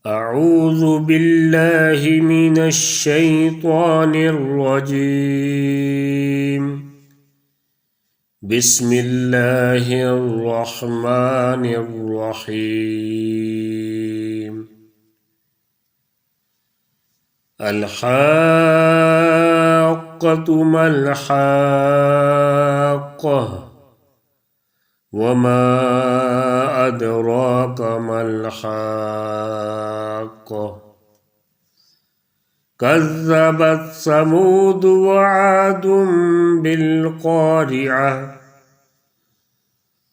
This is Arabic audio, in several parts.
أعوذ بالله من الشيطان الرجيم. بسم الله الرحمن الرحيم. الحاقة ما الحاقة وما أدراك ما الحاقة كذبت ثمود وعاد بالقارعة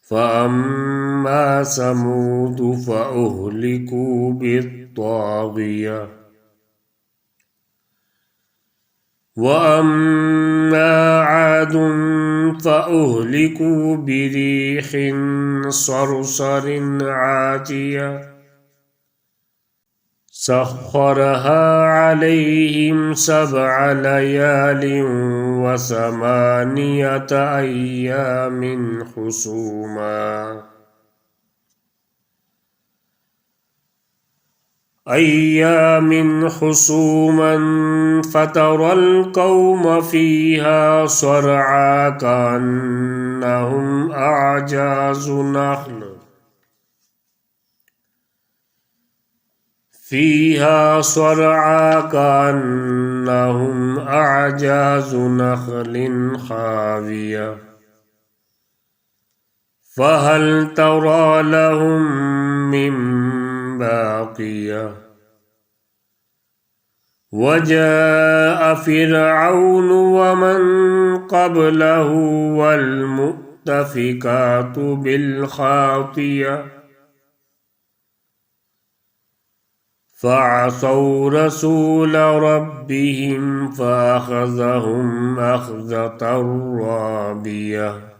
فأما ثمود فأهلكوا بالطاغية وأما عاد فأهلكوا بريح صرصر عاتية سخرها عليهم 7 ليال و8 أيام حسوما فترى القوم فيها صرعى كأنهم أعجاز نخل خاوية فهل ترى لهم من باقية وجاء فرعون ومن قبله والمؤتفكات بالخاطية فعصوا رسول ربهم فأخذهم أخذة رابية.